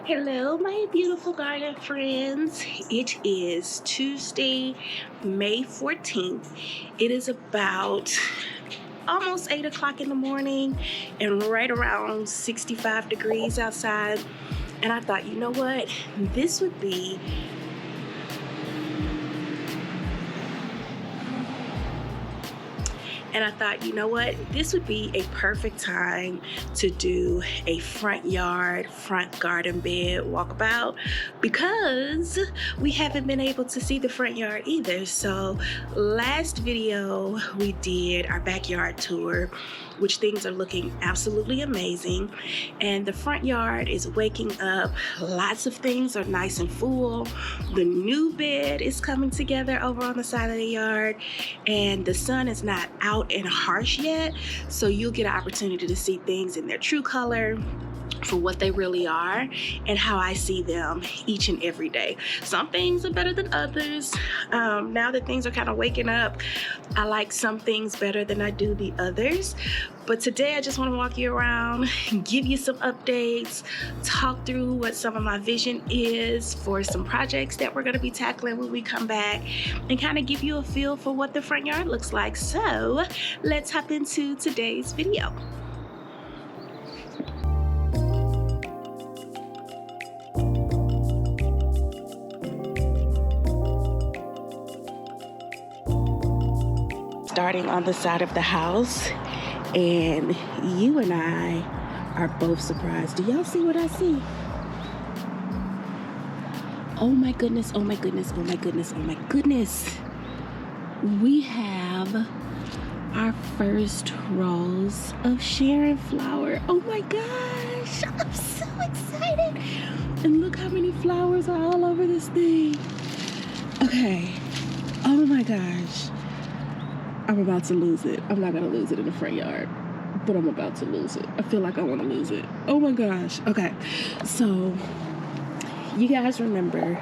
Hello, my beautiful garden friends. It is Tuesday, May 14th. It is about almost 8 o'clock in the morning and right around 65 degrees outside. And I thought, you know what? This would be This would be a perfect time to do a front garden bed walkabout because we haven't been able to see the front yard either. So last video we did our backyard tour, which things are looking absolutely amazing. And the front yard is waking up. Lots of things are nice and full. The new bed is coming together over on the side of the yard, and the sun is not out and harsh yet, so you'll get an opportunity to see things in their true color for what they really are and how I see them each and every day. Some things are better than others. Now that things are kind of waking up, I like some things better than I do the others. But today I just want to walk you around, give you some updates, talk through what some of my vision is for some projects that we're going to be tackling when we come back, and kind of give you a feel for what the front yard looks like. So let's hop into today's video. Starting on the side of the house, and you and I are both surprised. Do y'all see what I see? Oh my goodness, oh my goodness, oh my goodness, oh my goodness. We have our first rose of Sharon flower. Oh my gosh, I'm so excited. And look how many flowers are all over this thing. Okay, oh my gosh. I'm about to lose it. I'm not gonna lose it in the front yard, but I'm about to lose it. I feel like I want to lose it. Oh my gosh. Okay, so you guys remember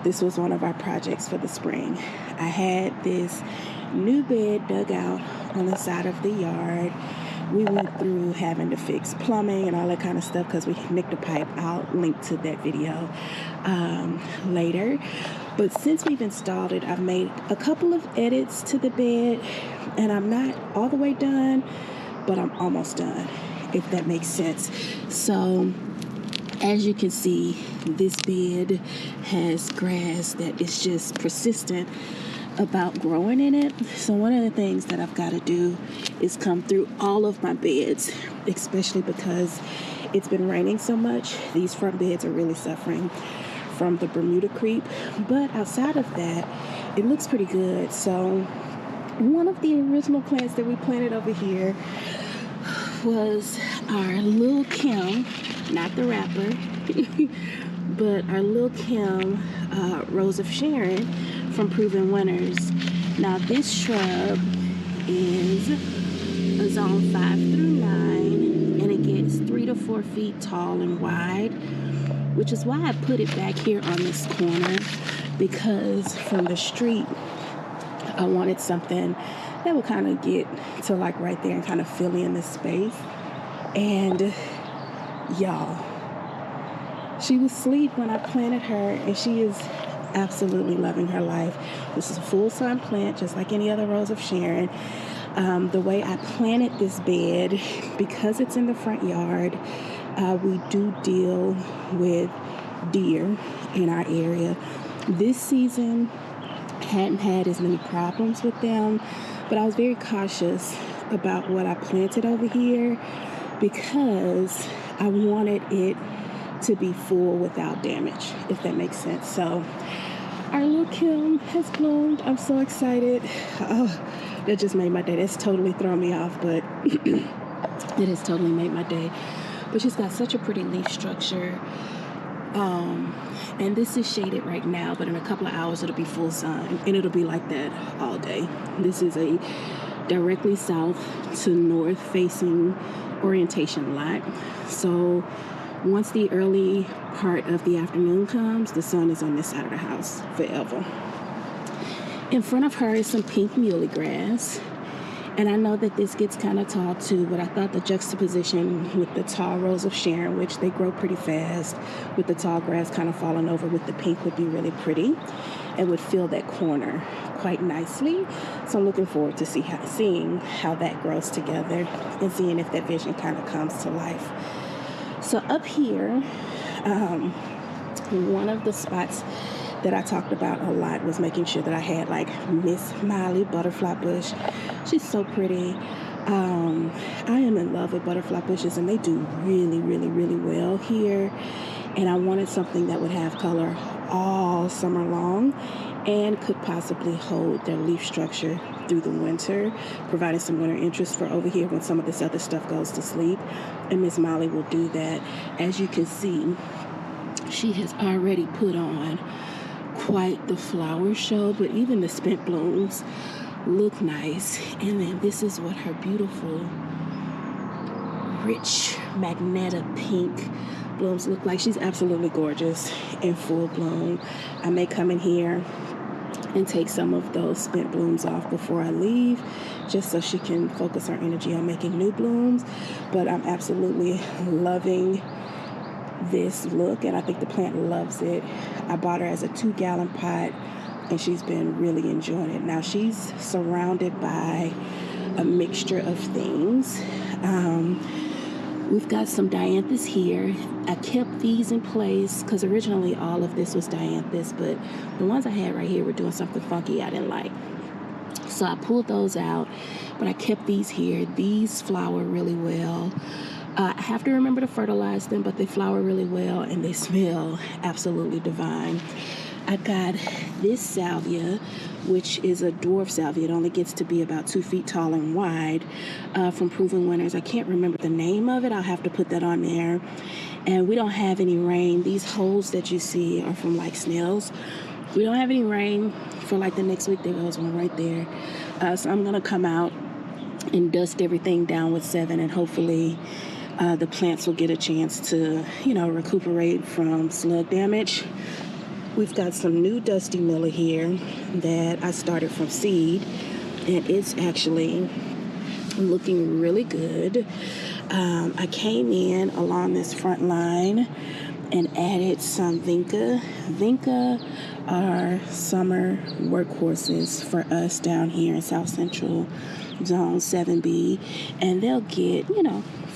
this was one of our projects for the spring. I had this new bed dug out on the side of the yard. We went through having to fix plumbing and all that kind of stuff because we nicked a pipe. I'll link to that video later. But since we've installed it, I've made a couple of edits to the bed, and I'm not all the way done, but I'm almost done, if that makes sense. So as you can see, this bed has grass that is just persistent about growing in it. So one of the things that I've got to do is come through all of my beds, especially because it's been raining so much. These front beds are really suffering from the Bermuda creep, but outside of that, it looks pretty good. So one of the original plants that we planted over here was our Lil' Kim, not the rapper, but our Lil' Kim Rose of Sharon from Proven Winners. Now this shrub is a zone 5 through 9, and it gets 3 to 4 feet tall and wide, which is why I put it back here on this corner, because from the street I wanted something that would kind of get to like right there and kind of fill in the space. And y'all, she was asleep when I planted her, and she is absolutely loving her life. This is a full sun plant, just like any other Rose of Sharon. The way I planted this bed, because it's in the front yard, we do deal with deer in our area. This season hadn't had as many problems with them, but I was very cautious about what I planted over here because I wanted it to be full without damage, if that makes sense. So our Lil' Kim has bloomed. I'm so excited. Oh, that just made my day. That's totally thrown me off, but it has totally made my day. But she's got such a pretty leaf structure. And this is shaded right now, but in a couple of hours it'll be full sun, and it'll be like that all day. This is a directly south to north facing orientation lot. So once the early part of the afternoon comes, the sun is on this side of the house forever. In front of her is some pink muley grass. And I know that this gets kind of tall too, but I thought the juxtaposition with the tall rows of Sharon, which they grow pretty fast, with the tall grass kind of falling over with the pink would be really pretty and would fill that corner quite nicely. So I'm looking forward to seeing how that grows together and seeing if that vision kind of comes to life. So up here, one of the spots that I talked about a lot was making sure that I had like Miss Miley butterfly bush. She's so pretty. I am in love with butterfly bushes, and they do really, really, really well here. And I wanted something that would have color all summer long and could possibly hold their leaf structure through the winter, providing some winter interest for over here when some of this other stuff goes to sleep. And Miss Molly will do that. As you can see, she has already put on quite the flower show, but even the spent blooms look nice. And then this is what her beautiful rich magenta pink blooms look like. She's absolutely gorgeous in full bloom. I may come in here and take some of those spent blooms off before I leave, just so she can focus her energy on making new blooms. But I'm absolutely loving this look, and I think the plant loves it. I bought her as a 2-gallon pot, and she's been really enjoying it. Now she's surrounded by a mixture of things. We've got some dianthus here. I kept these in place because originally all of this was dianthus, but the ones I had right here were doing something funky I didn't like. So I pulled those out, but I kept these here. These flower really well. I have to remember to fertilize them, but they flower really well and they smell absolutely divine. I got this salvia, which is a dwarf salvia. It only gets to be about 2 feet tall and wide, from Proven Winners. I can't remember the name of it. I'll have to put that on there. And we don't have any rain. These holes that you see are from like snails. We don't have any rain for like the next week. There goes one right there. So I'm gonna come out and dust everything down with 7, and hopefully the plants will get a chance to, recuperate from slug damage. We've got some new Dusty Miller here that I started from seed, and it's actually looking really good. I came in along this front line and added some Vinca. Vinca are summer workhorses for us down here in South Central Zone 7B, and they'll get,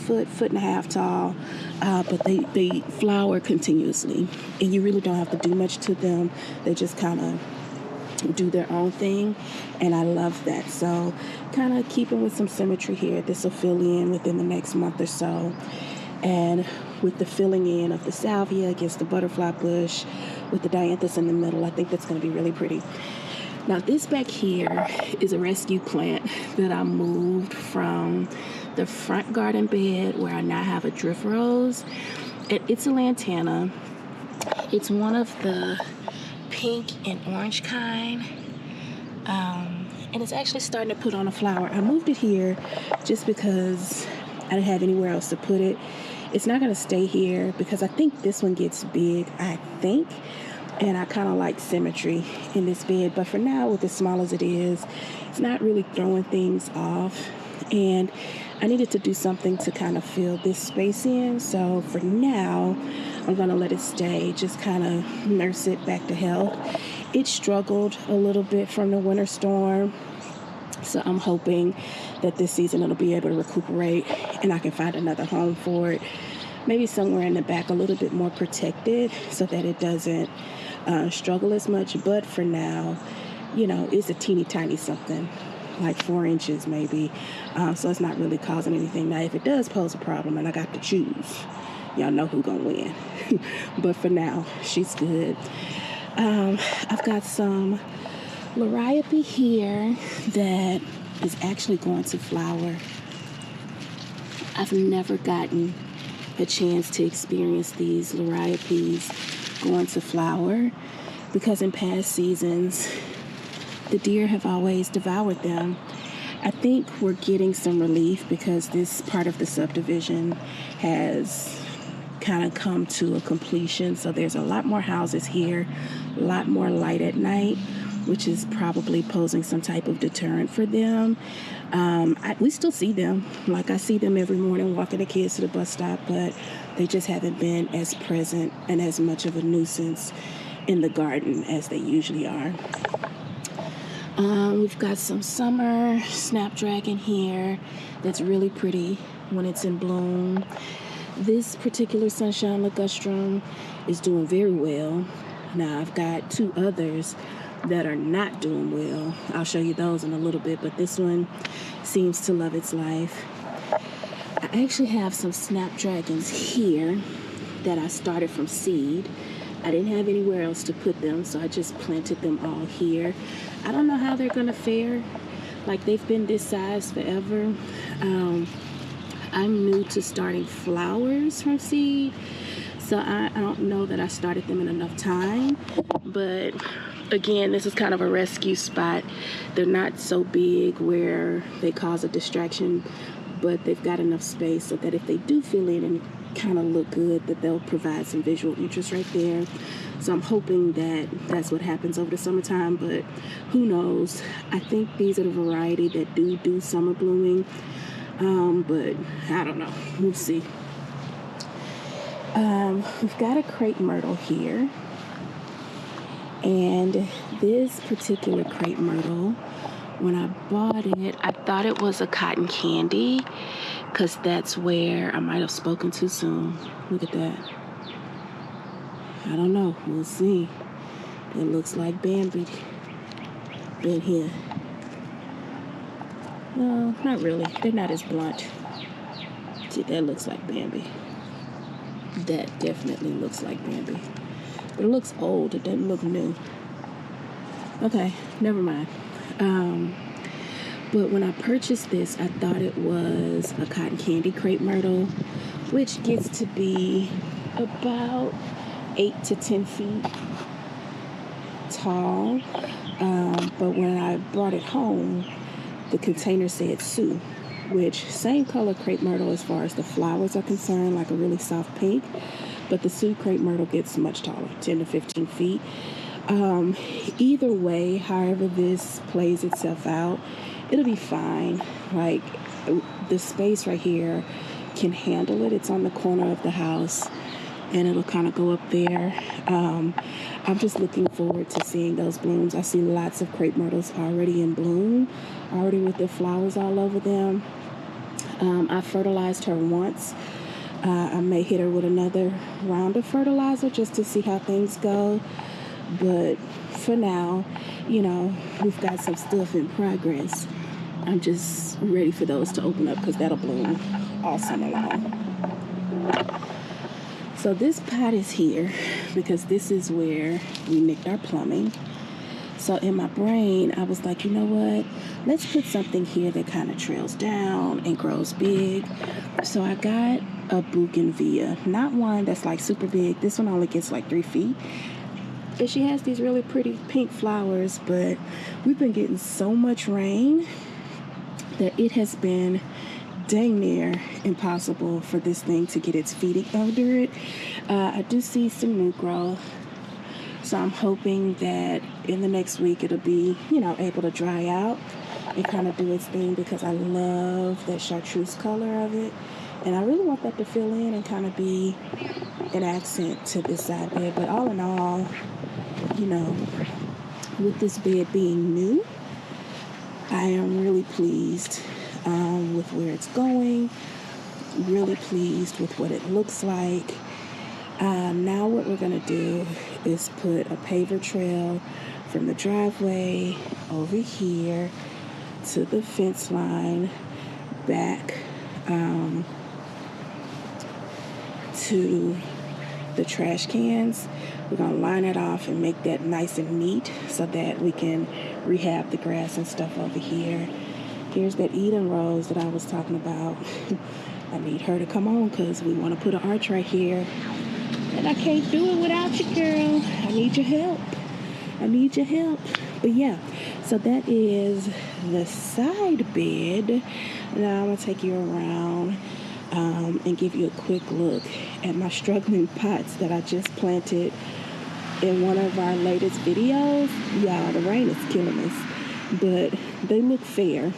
foot and a half tall, but they flower continuously, and you really don't have to do much to them. They just kind of do their own thing, and I love that. So kind of keeping with some symmetry here. This will fill in within the next month or so, and with the filling in of the salvia against the butterfly bush with the dianthus in the middle, I think that's going to be really pretty. Now this back here is a rescue plant that I moved from the front garden bed where I now have a drift rose. It's a lantana. It's one of the pink and orange kind. And it's actually starting to put on a flower. I moved it here just because I didn't have anywhere else to put it. It's not going to stay here because I think this one gets big, and I kind of like symmetry in this bed. But for now, with as small as it is, it's not really throwing things off. And I needed to do something to kind of fill this space in. So for now, I'm going to let it stay, just kind of nurse it back to health. It struggled a little bit from the winter storm. So I'm hoping that this season it'll be able to recuperate and I can find another home for it. Maybe somewhere in the back a little bit more protected so that it doesn't struggle as much. But for now, it's a teeny tiny something, like 4 inches maybe. So it's not really causing anything. Now, if it does pose a problem and I got to choose, y'all know who's going to win. But for now, she's good. I've got some liriope here that is actually going to flower. I've never gotten a chance to experience these liriopes going to flower because in past seasons, the deer have always devoured them. I think we're getting some relief because this part of the subdivision has kind of come to a completion. So there's a lot more houses here, a lot more light at night. which is probably posing some type of deterrent for them. We still see them. Like, I see them every morning walking the kids to the bus stop, but they just haven't been as present and as much of a nuisance in the garden as they usually are. We've got some summer snapdragon here that's really pretty when it's in bloom. This particular sunshine ligustrum is doing very well. Now, I've got two others that are not doing well. I'll show you those in a little bit, but this one seems to love its life. I actually have some snapdragons here that I started from seed. I didn't have anywhere else to put them, so I just planted them all here. I don't know how they're gonna fare. Like, they've been this size forever. I'm new to starting flowers from seed, so I don't know that I started them in enough time. But again, this is kind of a rescue spot. They're not so big where they cause a distraction, but they've got enough space so that if they do fill in and kind of look good, that they'll provide some visual interest right there. So I'm hoping that that's what happens over the summertime, but who knows. I think these are the variety that do summer blooming, but I don't know. We'll see. We've got a crepe myrtle here, and this particular crepe myrtle, when I bought it, I thought it was a cotton candy, because that's where I might have spoken too soon. Look at that. I don't know. We'll see. It looks like Bambi been here. No, not really. They're not as blunt. See, that looks like Bambi. That definitely looks like Bambi. But it looks old. It doesn't look new. Okay, never mind. But when I purchased this, I thought it was a cotton candy crepe myrtle, which gets to be about 8 to 10 feet tall. But when I brought it home, the container said Sue, which same color crepe myrtle as far as the flowers are concerned, like a really soft pink. But the Sue crepe myrtle gets much taller, 10 to 15 feet. Either way, however this plays itself out, it'll be fine. Like, the space right here can handle it. It's on the corner of the house, and it'll kind of go up there. I'm just looking forward to seeing those blooms. I see lots of crepe myrtles already in bloom, already with their flowers all over them. I fertilized her once. I may hit her with another round of fertilizer just to see how things go. But for now, we've got some stuff in progress. I'm just ready for those to open up, because that'll bloom all summer long. So this pot is here because this is where we nicked our plumbing. So in my brain, I was like, you know what? Let's put something here that kind of trails down and grows big. So I got a bougainvillea, not one that's like super big. This one only gets like 3 feet. And she has these really pretty pink flowers, but we've been getting so much rain that it has been dang near impossible for this thing to get its feet under it. I do see some new growth, so I'm hoping that in the next week it'll be, able to dry out and kind of do its thing, because I love that chartreuse color of it, and I really want that to fill in and kind of be an accent to this side bed. But all in all, with this bed being new, I am really pleased with where it's going, really pleased with what it looks like. Now what we're going to do is put a paver trail from the driveway over here to the fence line, back to the trash cans. We're going to line it off and make that nice and neat so that we can rehab the grass and stuff over here. Here's that Eden rose that I was talking about. I need her to come on because we want to put an arch right here. And I can't do it without you, girl. I need your help. But yeah, so that is the side bed. Now I'm going to take you around and give you a quick look at my struggling pots that I just planted in one of our latest videos. Y'all, the rain is killing us, but they look fair.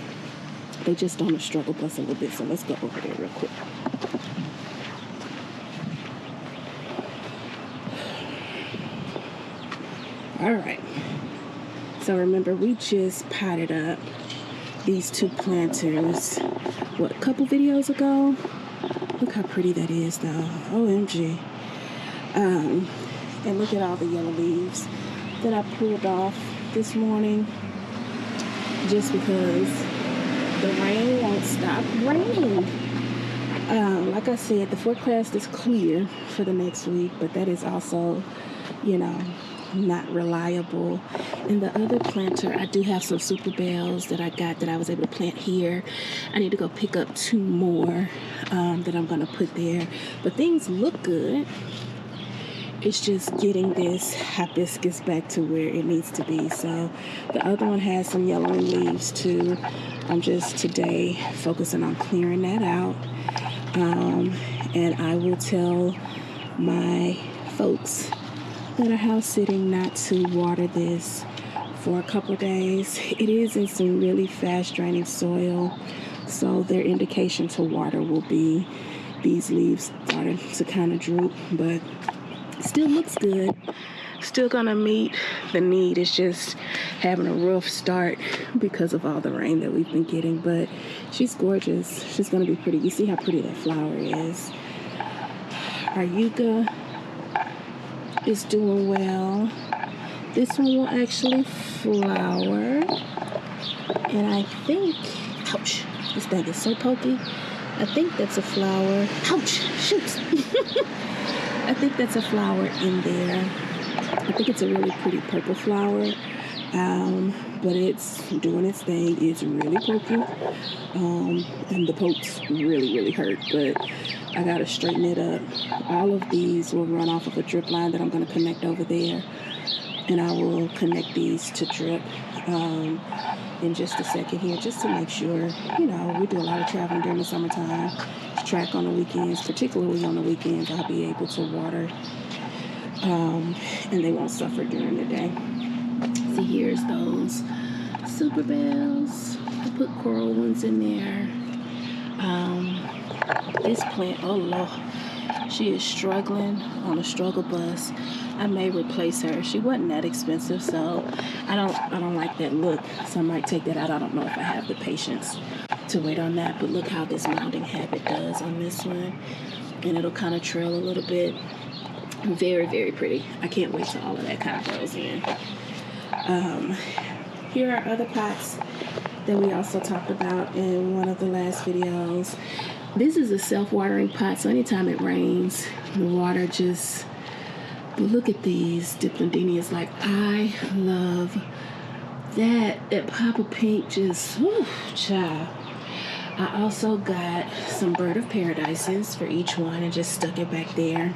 They just on a struggle bus a little bit, so let's go over there real quick. All right, so remember, we just potted up these 2 planters, what, a couple videos ago? Look how pretty that is, though. OMG. And look at all the yellow leaves that I pulled off this morning, just because the rain won't stop raining. Like I said, the forecast is clear for the next week, but that is also, you know, not reliable. And the other planter, I do have some Suburbans that I got that I was able to plant here. I need to go pick up 2 more that I'm going to put there. But things look good. It's just getting this hibiscus back to where it needs to be. So the other one has some yellowing leaves too. I'm just today focusing on clearing that out. And I will tell my folks that are house sitting not to water this for a couple of days. It is in some really fast draining soil, so their indication to water will be these leaves starting to kind of droop, but still looks good. Still gonna meet the need. It's just having a rough start because of all the rain that we've been getting, but she's gorgeous. She's gonna be pretty. You see how pretty that flower is. Our yucca is doing well. This one will actually flower, and I think, ouch, this thing is so pokey. I think that's a flower. Ouch, shoot. I think that's a flower in there. I think it's a really pretty purple flower, but it's doing its thing. It's really pokey, and the pokes really hurt, but I gotta straighten it up. All of these will run off of a drip line that I'm gonna connect over there, and I will connect these to drip in just a second here, just to make sure. You know, we do a lot of traveling during the summertime. Track on the weekends, particularly on the weekends, I'll be able to water, and they won't suffer during the day. See, here's those Suburbans. I put coral ones in there. This plant, oh Lord, she is struggling on a struggle bus. I may replace her. She wasn't that expensive, so I don't like that look, so I might take that out. I don't know if I have the patience to wait on that, but look how this mounding habit does on this one, and it'll kind of trail a little bit. Very pretty. I can't wait till all of that kind of grows in. Here are other pots that we also talked about in one of the last videos. This is a self-watering pot, so anytime it rains, the water just, but look at these diplandinias. Like, I love that pop of pink, just, whew, child. I also got some bird of paradises for each one and just stuck it back there.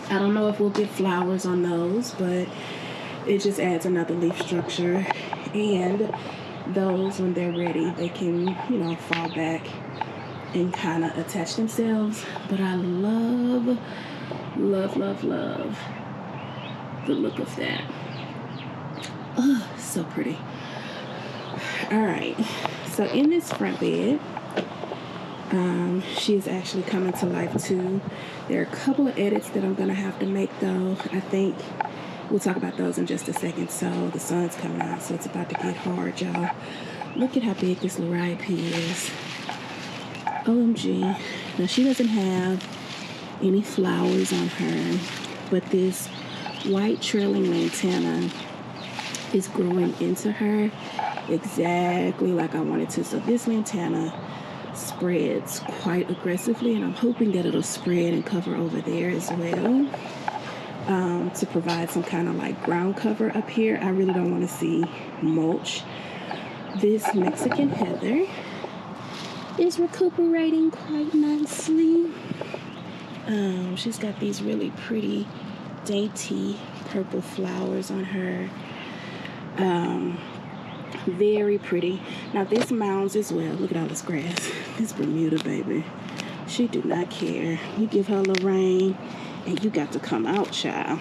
I don't know if we'll get flowers on those, but it just adds another leaf structure. And those, when they're ready, they can, you know, fall back and kind of attach themselves. But I love the look of that. Oh, so pretty. All right, so in this front bed, she is actually coming to life too. There are a couple of edits that I'm gonna have to make, though. I think we'll talk about those in just a second. So the sun's coming out, so it's about to get hard, y'all. Look at how big this Liriope is. OMG. Now, she doesn't have any flowers on her, but this white trailing lantana is growing into her exactly like I wanted to. So this lantana spreads quite aggressively, and I'm hoping that it'll spread and cover over there as well, to provide some kind of like ground cover up here. I really don't want to see mulch. This Mexican heather is recuperating quite nicely. She's got these really pretty dainty purple flowers on her. Very pretty. Now this mounds as well. Look at all this grass. This Bermuda baby, she do not care. You give her a little rain and you got to come out, child.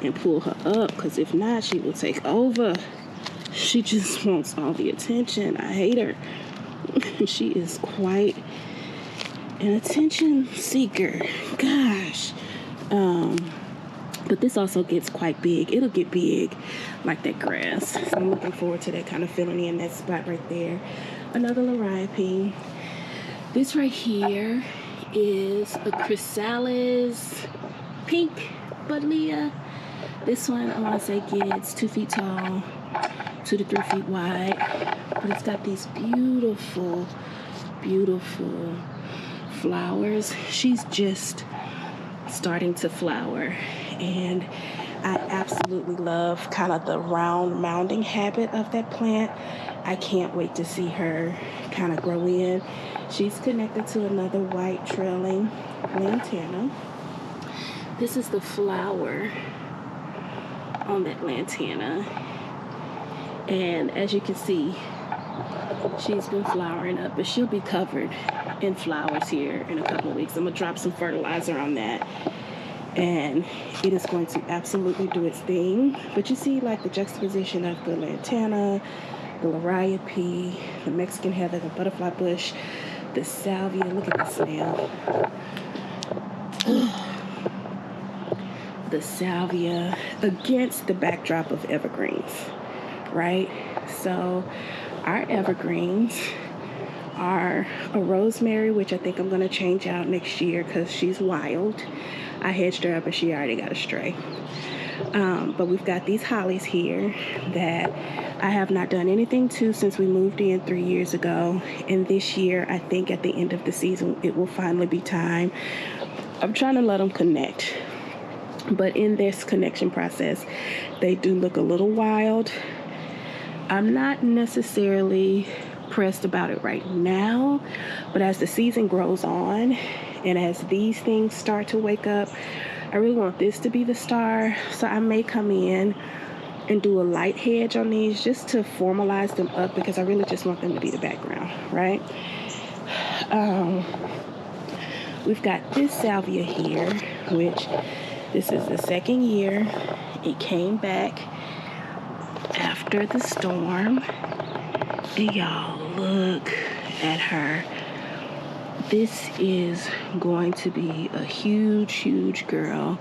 and pull her up, because if not, she will take over. She just wants all the attention. I hate her. She is quite an attention seeker. Gosh. But this also gets quite big. It'll get big like that grass. So I'm looking forward to that, kind of filling in that spot right there. Another Liriope. This right here is a chrysalis pink buddleia. This one, I want to say, gets 2 feet tall, 2 to 3 feet wide. But it's got these beautiful, beautiful flowers. She's just starting to flower. And I absolutely love kind of the round mounding habit of that plant. I can't wait to see her kind of grow in. She's connected to another white trailing lantana. This is the flower on that lantana. And as you can see, she's been flowering up, but she'll be covered in flowers here in a couple of weeks. I'm gonna drop some fertilizer on that, and it is going to absolutely do its thing. But you see, like, the juxtaposition of the lantana, the Liriope, the Mexican heather, the butterfly bush, the salvia. Look at this now. The salvia against the backdrop of evergreens, right? So our evergreens are a rosemary, which I think I'm going to change out next year because she's wild. I hedged her up and she already got astray. But we've got these hollies here that I have not done anything to since we moved in 3 years ago. And this year, I think at the end of the season, it will finally be time. I'm trying to let them connect. But in this connection process, they do look a little wild. I'm not necessarily pressed about it right now, but as the season grows on and as these things start to wake up, I really want this to be the star. So I may come in and do a light hedge on these just to formalize them up, because I really just want them to be the background, right? We've got this salvia here, which this is the second year. It came back after the storm. And y'all, look at her. This is going to be a huge, huge girl.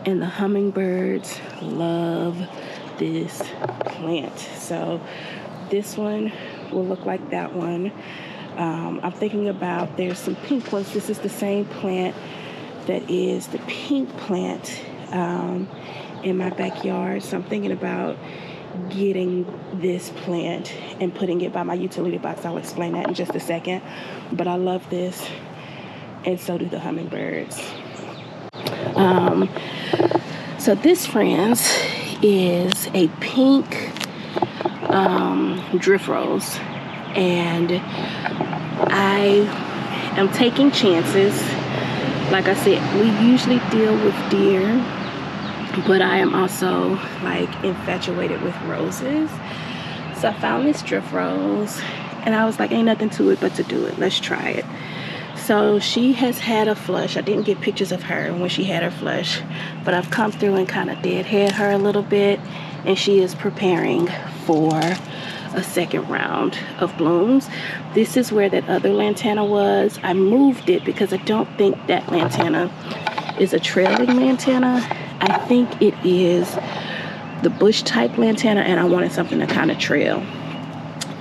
And the hummingbirds love this plant. So this one will look like that one. I'm thinking about, there's some pink ones. This is the same plant that is the pink plant in my backyard. So I'm thinking about getting this plant and putting it by my utility box. I'll explain that in just a second. But I love this, and so do the hummingbirds. So this, friends, is a pink drift rose, and I am taking chances. Like I said, we usually deal with deer, but I am also like infatuated with roses. So I found this drift rose and I was like, ain't nothing to it but to do it. Let's try it. So she has had a flush. I didn't get pictures of her when she had her flush, but I've come through and kind of deadhead her a little bit, and she is preparing for a second round of blooms. This is where that other lantana was. I moved it because I don't think that lantana is a trailing lantana. I think it is the bush type lantana, and I wanted something to kind of trail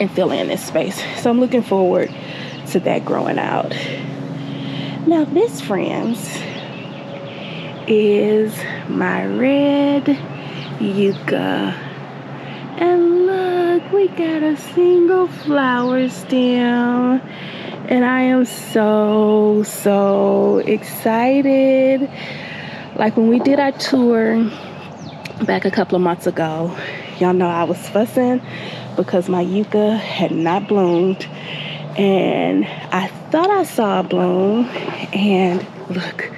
and fill in this space. So I'm looking forward to that growing out. Now this, friends, is my red yucca. And look, we got a single flower stem. And I am so excited. Like when we did our tour back a couple of months ago, y'all know I was fussing because my yucca had not bloomed. And I thought I saw a bloom, and look,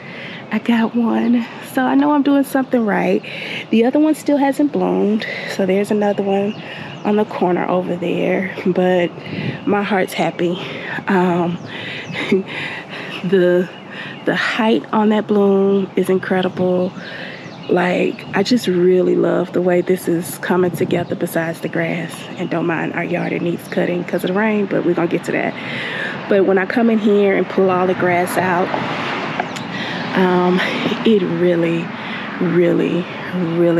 I got one. So I know I'm doing something right. The other one still hasn't bloomed, so there's another one on the corner over there, but my heart's happy. The height on that bloom is incredible. Like, I just really love the way this is coming together besides the grass. And don't mind our yard, it needs cutting because of the rain, but we're gonna get to that. But when I come in here and pull all the grass out, it really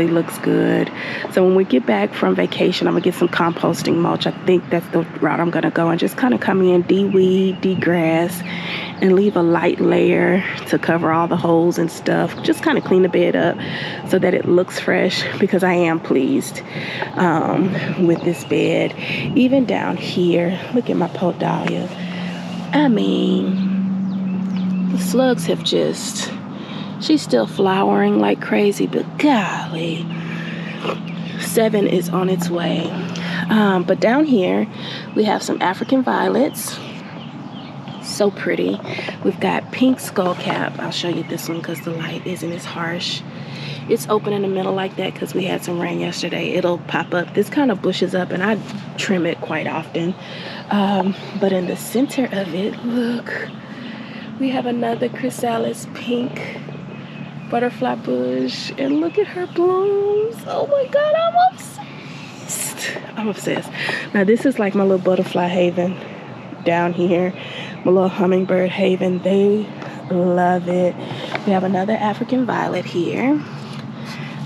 looks good. So when we get back from vacation, I'm gonna get some composting mulch. I think that's the route I'm gonna go, and just kind of come in, de-weed, de-grass, and leave a light layer to cover all the holes and stuff. Just kind of clean the bed up so that it looks fresh, because I am pleased with this bed. Even down here, look at my podalia. I mean, the slugs have just, she's still flowering like crazy, but golly, 7 is on its way. But down here, we have some African violets. So pretty. We've got pink skullcap. I'll show you this one because the light isn't as harsh. It's open in the middle like that because we had some rain yesterday. It'll pop up. This kind of bushes up, and I trim it quite often. But in the center of it, look, we have another chrysalis pink butterfly bush, and look at her blooms. Oh my God, I'm obsessed. I'm obsessed. Now this is like my little butterfly haven down here, my little hummingbird haven. They love it. We have another African violet here.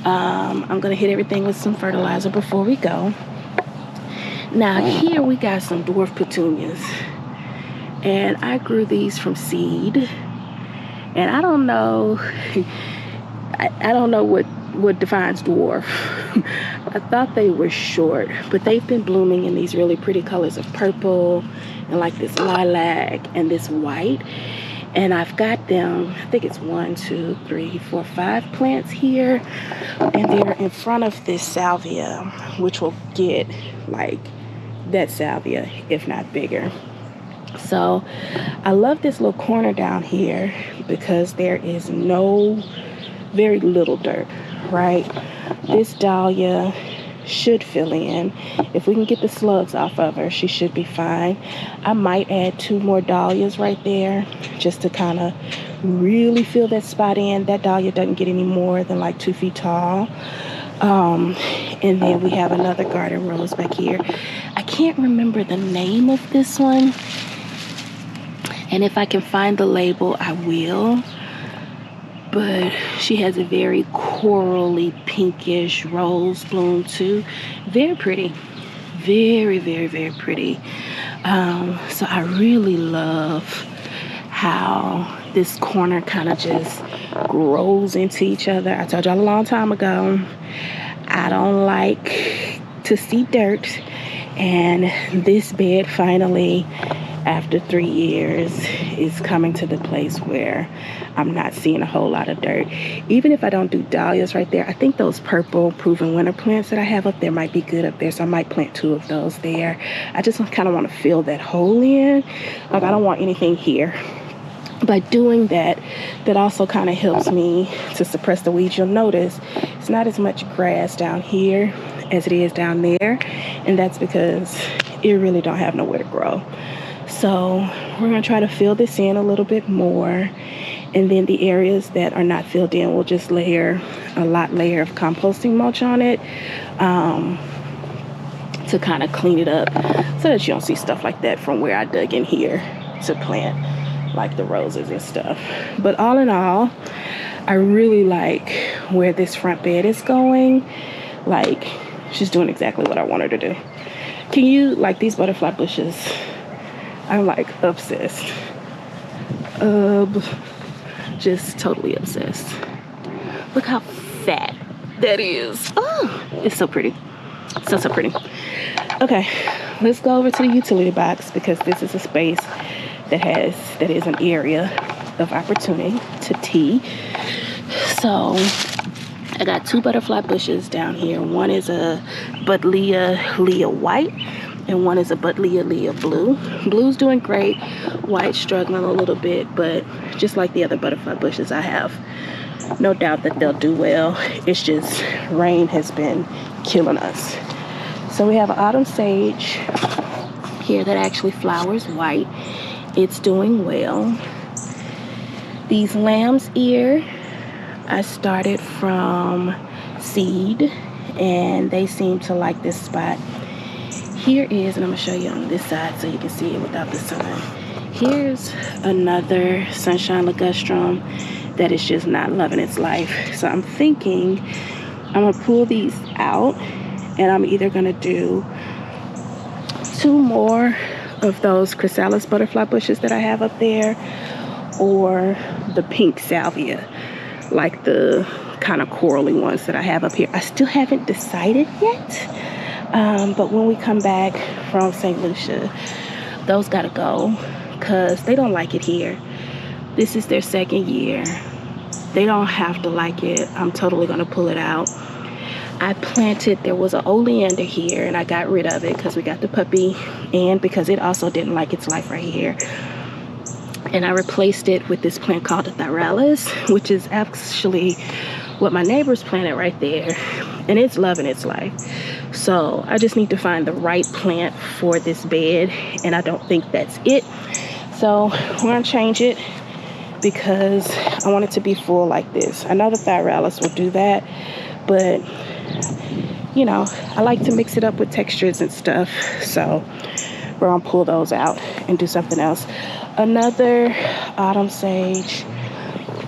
I'm gonna hit everything with some fertilizer before we go. Now here we got some dwarf petunias, and I grew these from seed, and I don't know I don't know what defines dwarf. I thought they were short, but they've been blooming in these really pretty colors of purple and like this lilac and this white. And I've got them, I think it's 1, 2, 3, 4, 5 plants here, and they're in front of this salvia, which will get like that salvia, if not bigger. So I love this little corner down here because there is very little dirt, right? This dahlia should fill in. If we can get the slugs off of her, she should be fine. I might add 2 more dahlias right there just to kind of really fill that spot in. That dahlia doesn't get any more than like 2 feet tall. And then we have another garden rose back here. I can't remember the name of this one, and if I can find the label, I will. But she has a very corally pinkish rose bloom too. Very pretty. Very pretty. So I really love how this corner kind of just grows into each other. I told y'all a long time ago, I don't like to see dirt. And this bed finally, after 3 years, is coming to the place where I'm not seeing a whole lot of dirt. Even if I don't do dahlias right there, I think those purple proven winter plants that I have up there might be good up there. So I might plant 2 of those there. I just kind of want to fill that hole in. Like, I don't want anything here. By doing that, that also kind of helps me to suppress the weeds. You'll notice it's not as much grass down here as it is down there. And that's because it really don't have nowhere to grow. So we're going to try to fill this in a little bit more. And then the areas that are not filled in, we'll just layer a layer of composting mulch on it to kind of clean it up so that you don't see stuff like that from where I dug in here to plant like the roses and stuff. But all in all, I really like where this front bed is going. Like, she's doing exactly what I want her to do. Can you, like, these butterfly bushes, I'm like obsessed. Just totally obsessed. Look how fat that is. Oh, it's so pretty. So pretty. Okay, let's go over to the utility box because this is a space that is an area of opportunity to tea. So I got 2 butterfly bushes down here. One is a Buddleia white, and one is a Buddleia blue. Blue's doing great. White's struggling a little bit, but just like the other butterfly bushes, I have no doubt that they'll do well. It's just rain has been killing us. So we have autumn sage here that actually flowers white. It's doing well. These lamb's ear I started from seed, and they seem to like this spot. Here is, and I'm gonna show you on this side so you can see it without the sun. Here's another sunshine ligustrum that is just not loving its life. So I'm thinking I'm gonna pull these out, and I'm either gonna do 2 more of those chrysalis butterfly bushes that I have up there, or the pink salvia, like the kind of corally ones that I have up here. I still haven't decided yet, but when we come back from St. Lucia, those gotta go because they don't like it here. This is their 2nd year. They don't have to like it. I'm totally gonna pull it out. I planted, there was an oleander here, and I got rid of it because we got the puppy, and because it also didn't like its life right here. And I replaced it with this plant called the Thyrallis, which is actually what my neighbors planted right there, and it's loving its life. So I just need to find the right plant for this bed, and I don't think that's it. So we're gonna change it because I want it to be full like this. I know the Thyrallis will do that, but you know, I like to mix it up with textures and stuff. So we're gonna pull those out and do something else. Another autumn sage,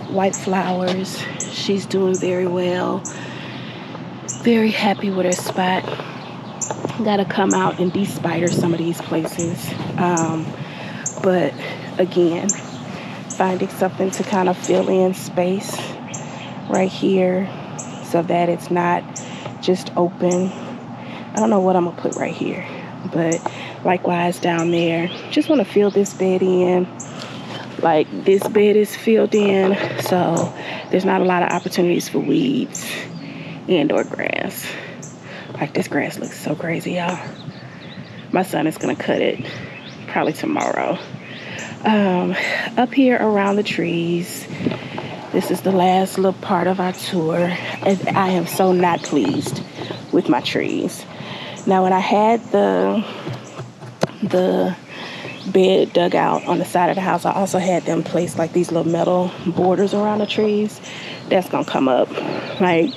white flowers. She's doing very well. Very happy with her spot. Gotta come out and de-spider some of these places. But again, finding something to kind of fill in space right here so that it's not just open. I don't know what I'm gonna put right here, but likewise down there, just want to fill this bed in. Like this bed is filled in, so there's not a lot of opportunities for weeds and or grass. Like this grass looks so crazy, y'all. My son is gonna cut it probably tomorrow. Up here around the trees, this is the last little part of our tour, and I am so not pleased with my trees. Now, when I had the bed dug out on the side of the house, I also had them place like these little metal borders around the trees. That's gonna come up. Like,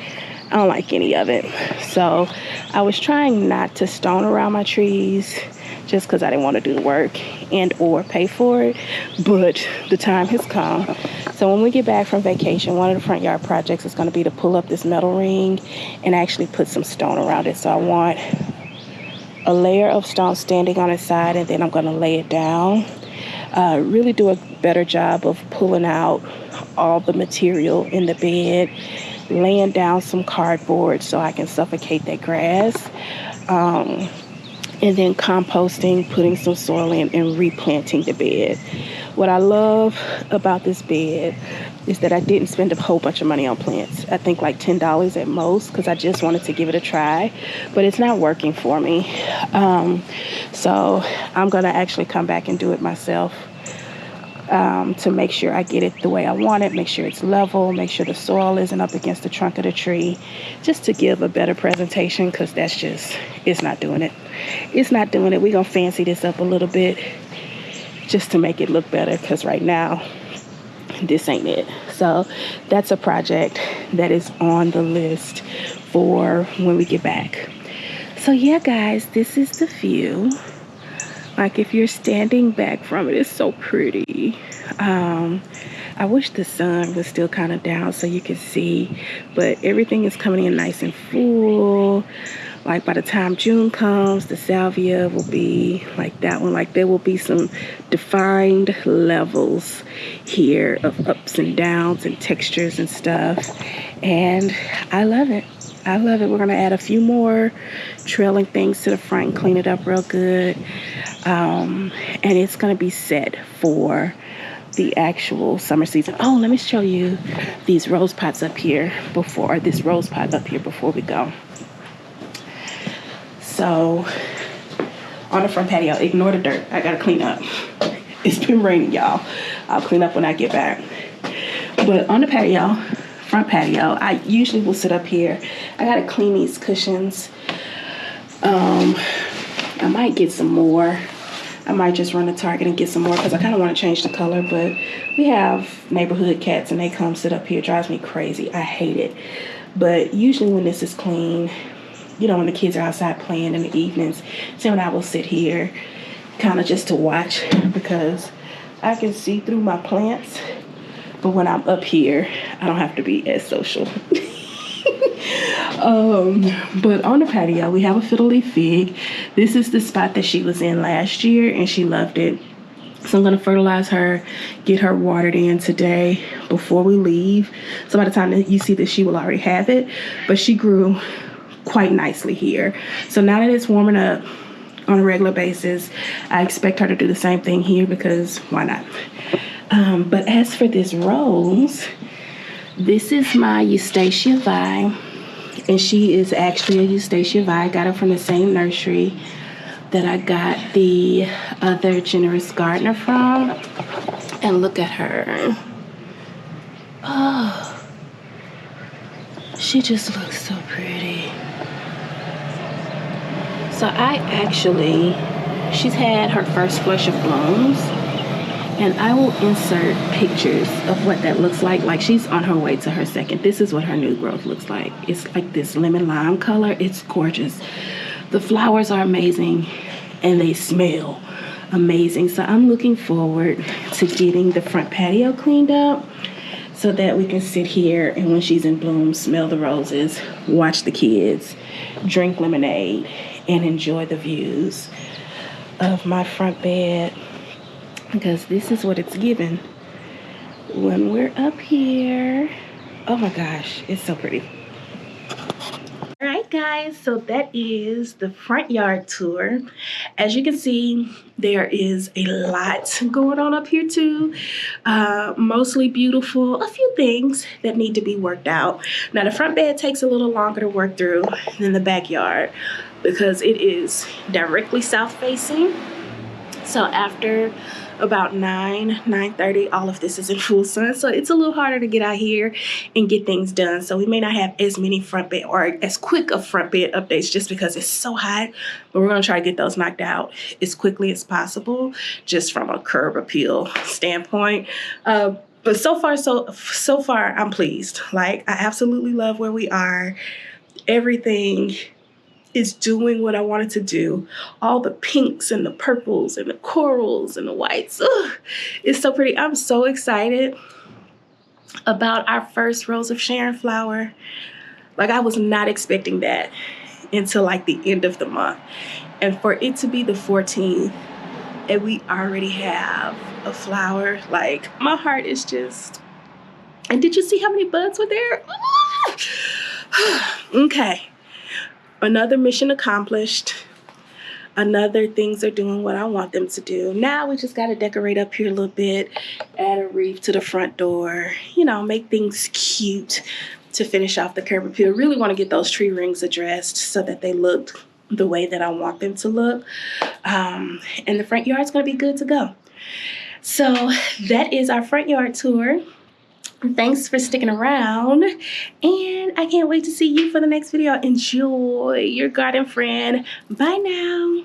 I don't like any of it. So I was trying not to stone around my trees just because I didn't want to do the work and or pay for it, but the time has come. So when we get back from vacation, one of the front yard projects is going to be to pull up this metal ring and actually put some stone around it. So I want a layer of stone standing on its side, and then I'm going to lay it down. Really do a better job of pulling out all the material in the bed, laying down some cardboard so I can suffocate that grass. And then composting, putting some soil in, and replanting the bed. What I love about this bed is that I didn't spend a whole bunch of money on plants. I think like $10 at most, because I just wanted to give it a try, but it's not working for me. So I'm gonna actually come back and do it myself to make sure I get it the way I want it, make sure it's level, make sure the soil isn't up against the trunk of the tree, just to give a better presentation, because that's just, it's not doing it. It's not doing it. We're gonna fancy this up a little bit just to make it look better, because right now this ain't it. So that's a project that is on the list for when we get back. So yeah, guys, this is the view. Like, if you're standing back from it, it's so pretty. I wish the sun was still kind of down so you could see, but everything is coming in nice and full. Like, by the time June comes, the salvia will be like that one. Like, there will be some defined levels here of ups and downs and textures and stuff. And I love it. I love it. We're going to add a few more trailing things to the front and clean it up real good. And it's going to be set for the actual summer season. Oh, let me show you these rose pots up here before, this rose pot up here before we go. So on the front patio, ignore the dirt. I gotta clean up. It's been raining, y'all. I'll clean up when I get back. But on the patio, front patio, I usually will sit up here. I gotta clean these cushions. I might get some more I might just run to Target and get some more because I kind of want to change the color. But we have neighborhood cats and they come sit up here. It drives me crazy. I hate it. But usually when this is clean, you know, when the kids are outside playing in the evenings, Tim and I will sit here kind of just to watch because I can see through my plants. But when I'm up here, I don't have to be as social. But on the patio, we have a fiddle leaf fig. This is the spot that she was in last year and she loved it. So I'm going to fertilize her, get her watered in today before we leave. So by the time that you see this, she will already have it. But she grew quite nicely here. So now that it's warming up on a regular basis, I expect her to do the same thing here because why not? But as for this rose, this is my Eustacia Vi, and she is actually a Eustacia Vi. I got her from the same nursery that I got the other Generous Gardener from. And look at her. Oh, she just looks so pretty. So she's had her first flush of blooms. And I will insert pictures of what that looks like. Like she's on her way to her second. This is what her new growth looks like. It's like this lemon lime color. It's gorgeous. The flowers are amazing and they smell amazing. So I'm looking forward to getting the front patio cleaned up so that we can sit here and when she's in bloom, smell the roses, watch the kids, drink lemonade, and enjoy the views of my front bed. Because this is what it's given when we're up here. Oh my gosh, it's so pretty. All right, guys, so that is the front yard tour. As you can see, there is a lot going on up here too. Mostly beautiful, a few things that need to be worked out. Now the front bed takes a little longer to work through than the backyard because it is directly south facing. So after about 9:30, all of this is in full sun. So it's a little harder to get out here and get things done. So we may not have as many front bed or as quick of front bed updates just because it's so hot. But we're going to try to get those knocked out as quickly as possible, just from a curb appeal standpoint. But so far, I'm pleased. Like, I absolutely love where we are. Everything is doing what I wanted to do. All the pinks and the purples and the corals and the whites. Ugh, it's so pretty. I'm so excited about our first rose of Sharon flower. Like, I was not expecting that until like the end of the month. And for it to be the 14th and we already have a flower, like, my heart is just... And did you see how many buds were there? Okay. Another mission accomplished. Another things are doing what I want them to do. Now we just got to decorate up here a little bit, add a wreath to the front door, you know, make things cute to finish off the curb appeal. Really want to get those tree rings addressed so that they look the way that I want them to look. And the front yard's going to be good to go. So that is our front yard tour. Thanks for sticking around, and I can't wait to see you for the next video. Enjoy your garden, friend. Bye now.